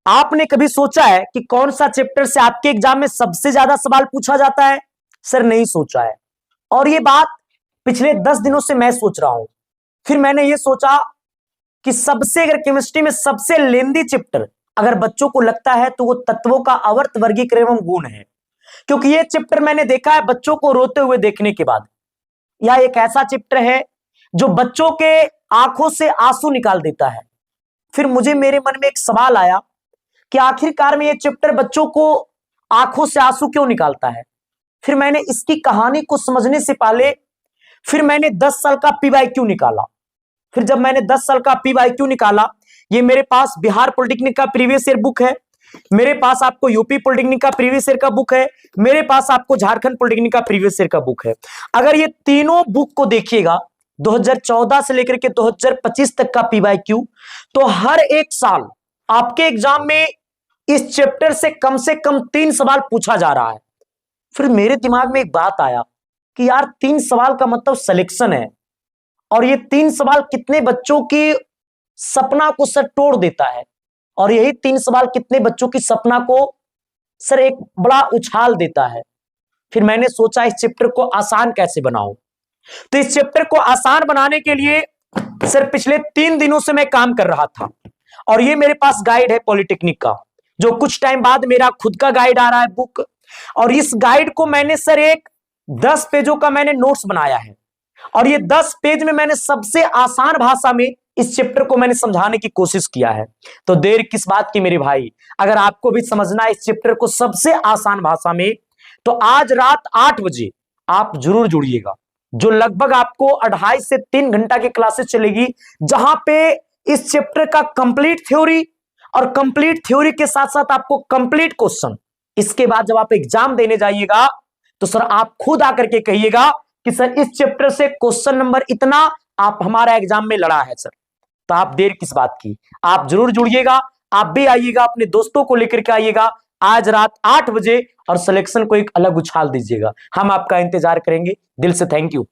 आपने कभी सोचा है कि कौन सा चैप्टर से आपके एग्जाम में सबसे ज्यादा सवाल पूछा जाता है? सर नहीं सोचा है। और ये बात पिछले 10 दिनों से मैं सोच रहा हूं। फिर मैंने ये सोचा कि सबसे, अगर केमिस्ट्री में सबसे लेंदी चैप्टर अगर बच्चों को लगता है तो वो तत्वों का आवर्त वर्गीकरण एवं गुण है। क्योंकि ये चैप्टर मैंने देखा है बच्चों को रोते हुए देखने के बाद। यह एक ऐसा चैप्टर है जो बच्चों के आंखों से आंसू निकाल देता है। फिर मुझे मेरे मन में एक सवाल आया कि आखिरकार में ये चैप्टर बच्चों को आंखों से आंसू क्यों निकालता है। फिर मैंने इसकी कहानी को समझने से पहले फिर मैंने 10 साल का पीवाईक्यू निकाला। फिर जब मैंने 10 साल का पीवाईक्यू निकाला, ये मेरे पास बिहार पॉलिटेक्निक का प्रीवियस ईयर बुक है, मेरे पास आपको यूपी पॉलिटेक्निक का प्रीवियस ईयर का बुक है, मेरे पास आपको झारखंड पॉलिटेक्निक का प्रीवियस ईयर का बुक है। अगर ये तीनों बुक को देखिएगा 2014 से लेकर के 2025 तक का पीवाईक्यू, तो हर एक साल आपके एग्जाम में इस चैप्टर से कम 3 सवाल पूछा जा रहा है। फिर मेरे दिमाग में एक बात आया कि यार 3 सवाल का मतलब सिलेक्शन है, और ये 3 सवाल कितने बच्चों की सपना को सर तोड़ देता है, और यही 3 सवाल कितने बच्चों की सपना को सर एक बड़ा उछाल देता है। फिर मैंने सोचा इस चैप्टर को आसान कैसे बनाऊं। तो इस चैप्टर को आसान बनाने के लिए सर पिछले 3 दिनों से मैं काम कर रहा था, और ये मेरे पास गाइड है पॉलिटेक्निक का, जो कुछ टाइम बाद मेरा खुद का गाइड आ रहा है बुक। और इस गाइड को मैंने सर एक 10 पेजों का मैंने नोट्स बनाया है, और ये 10 पेज में मैंने सबसे आसान भाषा में इस चैप्टर को मैंने समझाने की कोशिश किया है। तो देर किस बात की मेरे भाई, अगर आपको भी समझना है इस चैप्टर को सबसे आसान भाषा में, तो आज रात 8 बजे आप जरूर जुड़िएगा, जो लगभग आपको 2.5 से 3 घंटा की क्लासेस चलेगी, जहां पे इस चैप्टर का कंप्लीट थ्योरी और कंप्लीट थ्योरी के साथ साथ आपको कंप्लीट क्वेश्चन। इसके बाद जब आप एग्जाम देने जाइएगा तो सर आप खुद आकर के कहिएगा कि सर इस चैप्टर से क्वेश्चन नंबर इतना आप हमारा एग्जाम में लड़ा है सर। तो आप देर किस बात की, आप जरूर जुड़िएगा, आप भी आइएगा, अपने दोस्तों को लेकर के आइएगा आज रात 8 बजे, और सिलेक्शन को एक अलग उछाल दीजिएगा। हम आपका इंतजार करेंगे। दिल से थैंक यू।